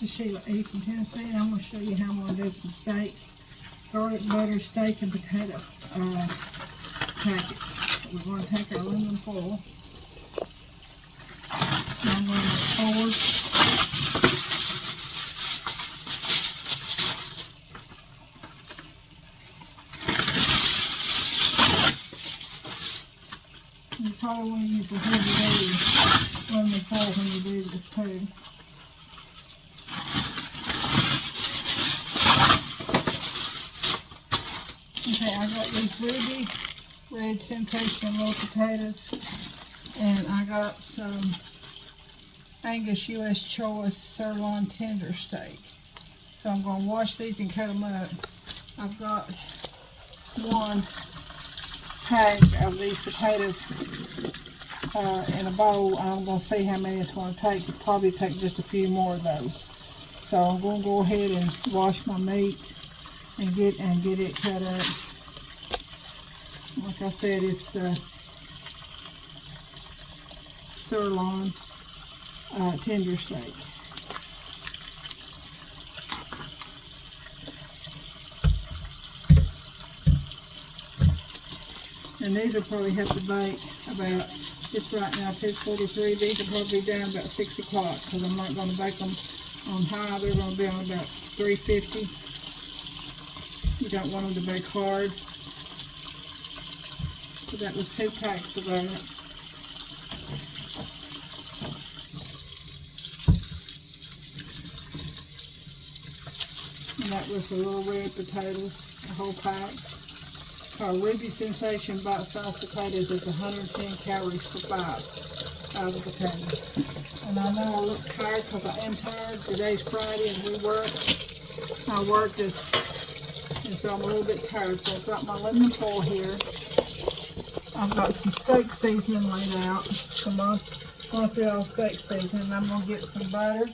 this is Sheila E. from Tennessee, and I'm going to show you how I'm going to do some steak, garlic butter, steak, and potato packets. We're going to take our aluminum foil, and I'm going to pour you probably want to use the heavy aluminum foil when you do this too. Okay, I got these ruby red sensation roll potatoes, and I got some Angus U.S. Choice Sirlion tender steak. So I'm going to wash these and cut them up. I've got one pack of these potatoes in a bowl. I'm going to see how many it's going to take. It'll probably take just a few more of those. So I'm going to go ahead and wash my meat and get it cut up. Like I said, it's sirloin tender steak. And these will probably have to bake about, it's right now 2:43, these will probably be down about 6 o'clock because I'm not going to bake them on high. They're going to be on about 350. You don't want them to bake hard. So that was 2 packs of that. And that was the little red potatoes, the whole pack. Ruby Sensation Bite Size Potatoes is 110 calories for 5 of the potatoes. And I know I look tired because I am tired. Today's Friday and we work. I work and so I'm a little bit tired. So I've got my aluminum foil here. I've got some steak seasoning laid out. Some Montreal steak seasoning. I'm going to get some butter.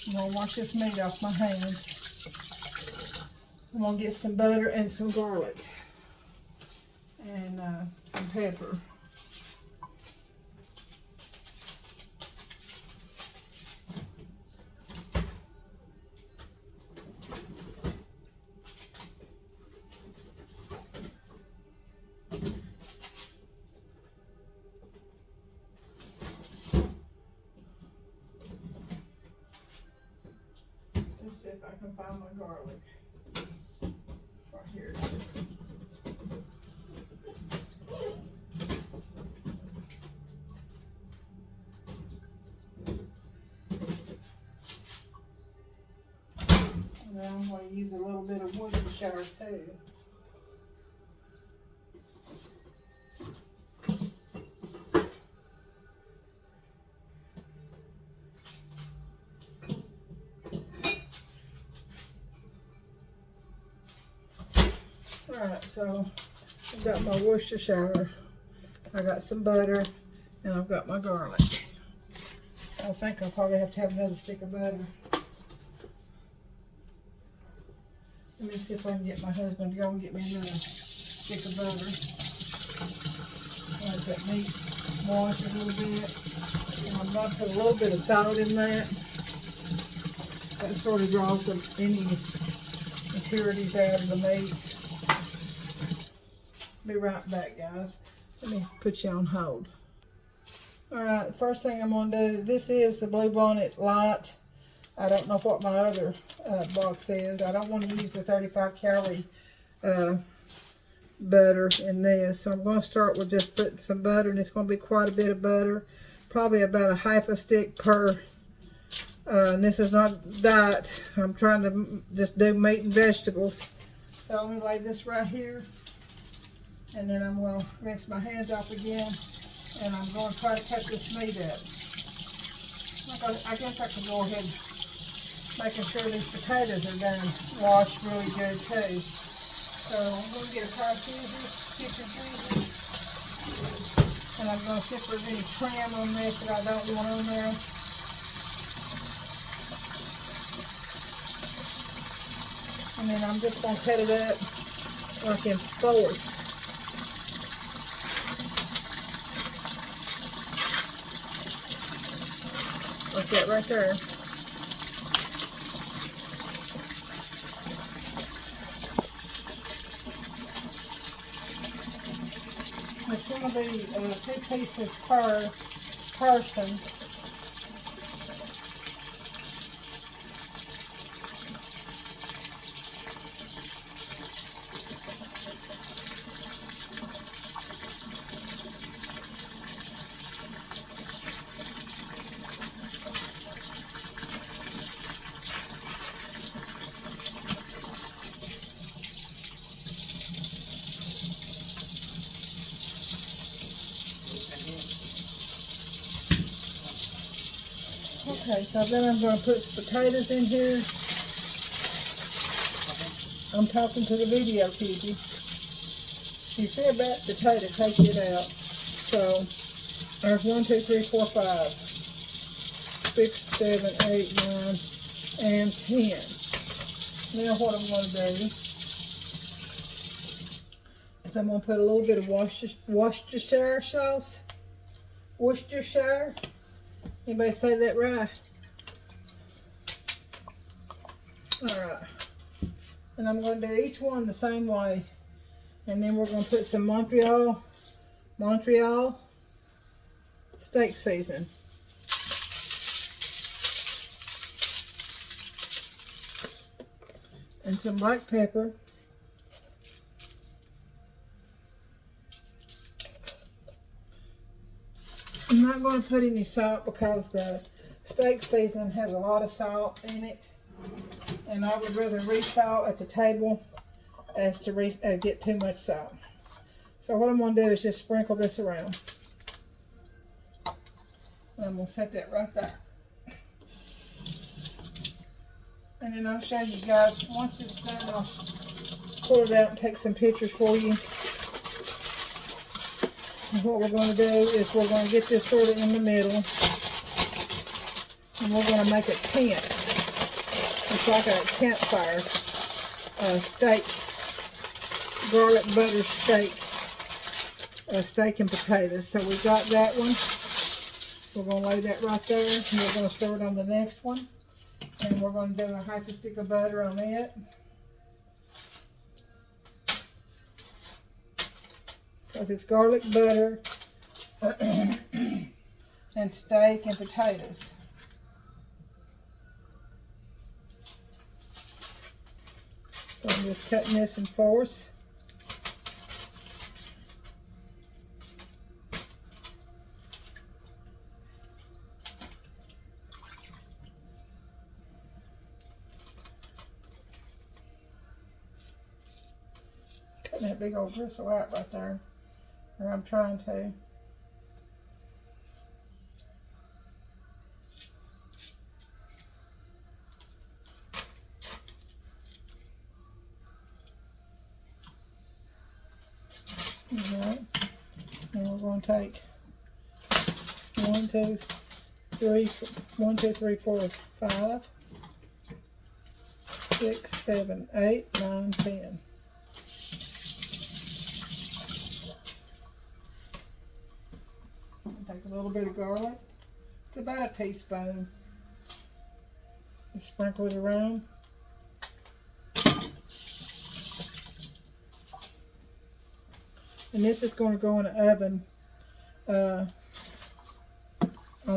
I'm going to wash this meat off my hands. I'm going to get some butter and some garlic. And some pepper. Let's see if I can find my garlic. Right here. And I'm going to use a little bit of Worcestershire too. Alright, so I've got my Worcestershire, I got some butter, and I've got my garlic. I think I'll probably have to have another stick of butter. Let me see if I can get my husband to go and get me another stick of butter. Let that meat wash a little bit. And I'm going to put a little bit of salt in that. That sort of draws any impurities out of the meat. Be right back, guys. Let me put you on hold. Alright, the first thing I'm going to do, this is the Blue Bonnet Light. I don't know what my other box is. I don't want to use the 35 calorie butter in this. So I'm going to start with just putting some butter, and it's going to be quite a bit of butter. Probably about a half a stick per. And this is not diet. I'm trying to just do meat and vegetables. So I'm going to lay this right here. And then I'm going to rinse my hands off again. And I'm going to try to cut this meat up. I guess I can go ahead making sure these potatoes are done washed really good too. So I'm going to get a pair of scissors, kitchen scissors, and I'm going to see if there's any trim on this that I don't want on there. And then I'm just going to cut it up like in fourths. Like that right there. going to be 2 pieces per person. Okay, so then I'm going to put potatoes in here. I'm talking to the video, Kiki. You see about potato, take it out. So, there's 1, 2, 3, 4, 5, 6, 7, 8, 9, and 10. Now what I'm going to do is I'm going to put a little bit of Worcestershire sauce. Worcestershire. Anybody say that right? Alright. And I'm going to do each one the same way. And then we're going to put some Montreal steak seasoning. And some black pepper. I'm not going to put any salt because the steak seasoning has a lot of salt in it. And I would rather re-salt at the table as to get too much salt. So what I'm going to do is just sprinkle this around. And I'm going to set that right there. And then I'll show you guys, once it's done, I'll pull it out and take some pictures for you. And what we're going to do is we're going to get this sort of in the middle. And we're going to make a tent. It's like a campfire steak, garlic butter steak, steak and potatoes. So we got that one. We're going to lay that right there. And we're going to start on the next one. And we're going to do a half a stick of butter on it. Because it's garlic butter and steak and potatoes. So I'm just cutting this in fours. Cutting that big old bristle out right there. Or I'm trying to. Alright. And we're going to take 1, 2, 3, 4, 5, 6, 7, 8, 9, 10. Take a little bit of garlic. It's about a teaspoon. Just sprinkle it around. And this is going to go in the oven on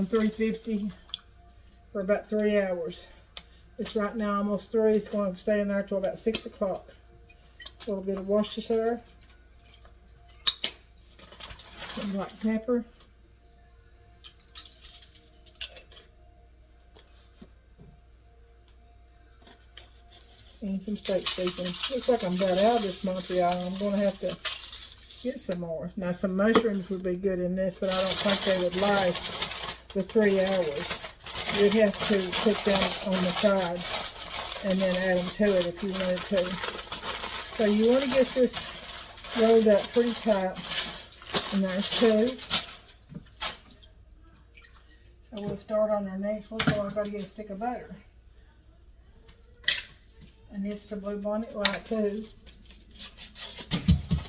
350 for about 3 hours. It's right now almost 3. It's going to stay in there till about 6 o'clock. A little bit of Worcestershire. Some black pepper. And some steak seasoning. Looks like I'm about out of this Montreal. I'm going to have to get some more. Now some mushrooms would be good in this, but I don't think they would last the 3 hours. You'd have to put them on the side and then add them to it if you wanted to. So you want to get this rolled up pretty tight. And there's 2. So we'll start on our next one. So I've got to get a stick of butter. And it's the Blue Bonnet Light too.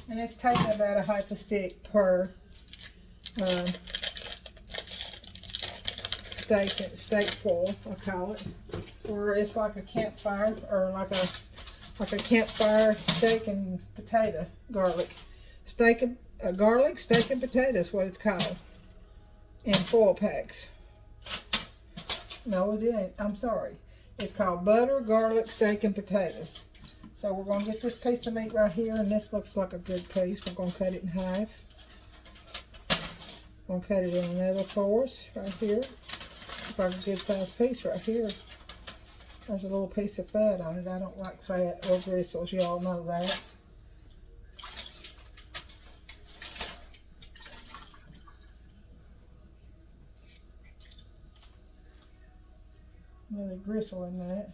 And it's taking about a half a stick per steak foil, I call it. Or it's like a campfire, or like a campfire steak and potato garlic. Steak and garlic, steak, and potatoes, what it's called, in 4 packs. No, it ain't. I'm sorry. It's called butter, garlic, steak, and potatoes. So we're going to get this piece of meat right here, and this looks like a good piece. We're going to cut it in half. We're going to cut it in another 4s right here. Looks like a good sized piece right here. There's a little piece of fat on it. I don't like fat or bristles. Y'all know that. Another gristle in that.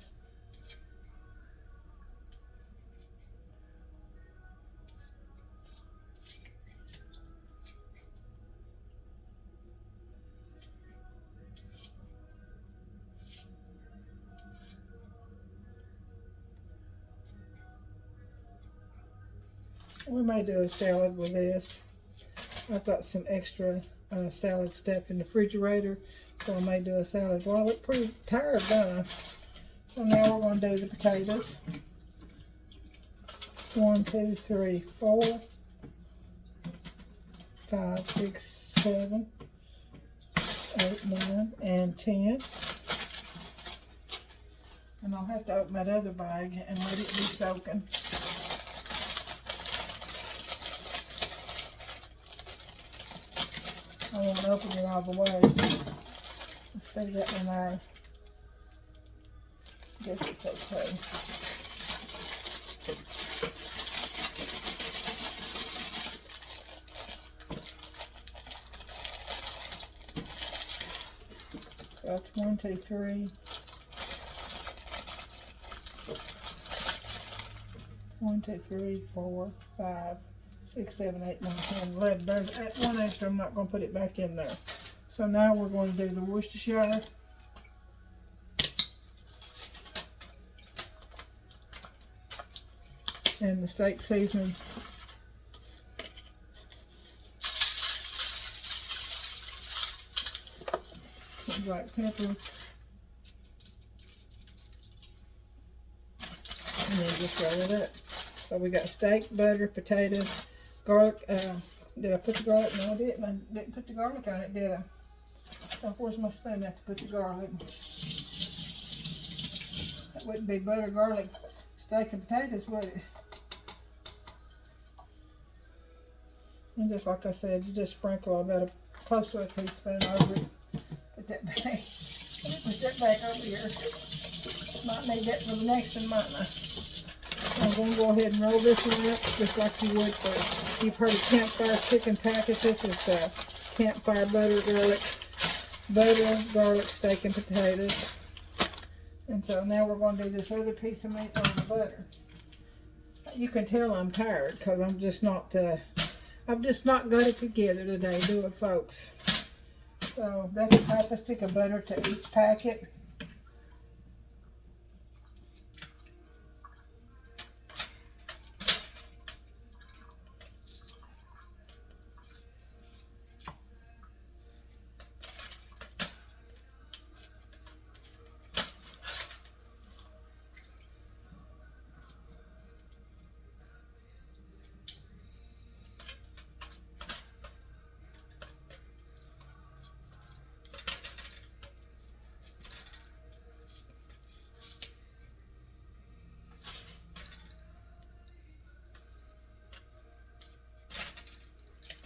We may do a salad with this. I've got some extra salad stuff in the refrigerator, so I may do a salad. Well, I look pretty tired, don't I? So now we're going to do the potatoes. 1, 2, 3, 4, 5, 6, 7, 8, 9, and 10. And I'll have to open that other bag and let it be soaking. I won't open it all the way. Let's see that one there. Guess it's okay. So that's 1, 2, 3. 1, 2, 3, 4, 5, 6, 7, 8, 9, 10, 11. There's one extra. I'm not going to put it back in there. So now we're going to do the Worcestershire. And the steak seasoning. Some black pepper. And then just roll it up. So we got steak, butter, potatoes, garlic. Did I put the garlic? No, I didn't. I didn't put the garlic on it, did I? So where's my spoon at to put the garlic? That wouldn't be butter, garlic, steak, and potatoes, would it? And just like I said, you just sprinkle about close to a teaspoon over it. Put that back. Put that back over here. Might need that for the next one, might I? I'm going to go ahead and roll this one up just like you would for, you've heard of campfire chicken package. This is campfire butter, garlic, steak, and potatoes. And so now we're going to do this other piece of meat on the butter. You can tell I'm tired because I've just not got it together today, do it, folks. So that's half a stick of butter to each packet.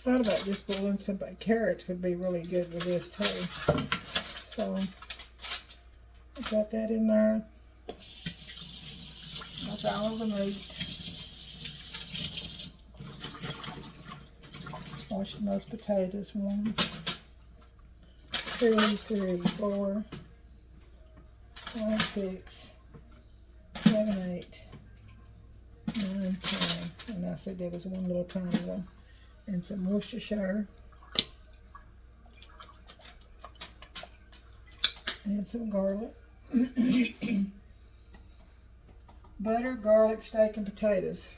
Thought about just boiling some carrots would be really good with this too. So I got that in there. That's all of the meat. Washing those potatoes. 1, 2, 3, 4, 5, 6, 7, 8, 9, 10. And I said there was one little tiny one. And some Worcestershire. And some garlic. Butter, garlic, steak, and potatoes.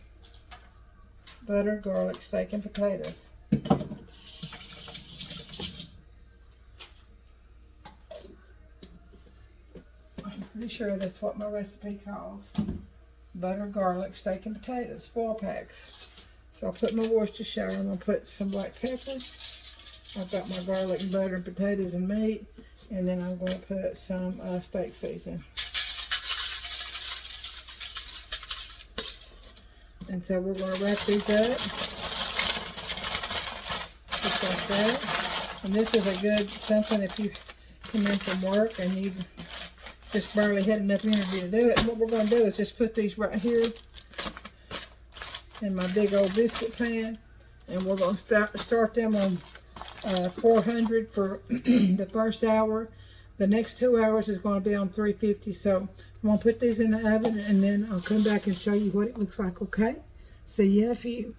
Butter, garlic, steak, and potatoes. I'm pretty sure that's what my recipe calls. Butter, garlic, steak, and potatoes. 4 packs. So I'll put my Worcestershire. I'm going to put some black pepper. I've got my garlic and butter and potatoes and meat. And then I'm going to put some steak seasoning. And so we're going to wrap these up. Just like that. And this is a good something if you come in from work and you just barely had enough energy to do it. And what we're going to do is just put these right here in my big old biscuit pan. And we're going to start them on 400 for the first hour. The next 2 hours is going to be on 350. So I'm going to put these in the oven and then I'll come back and show you what it looks like, okay? See you in a few.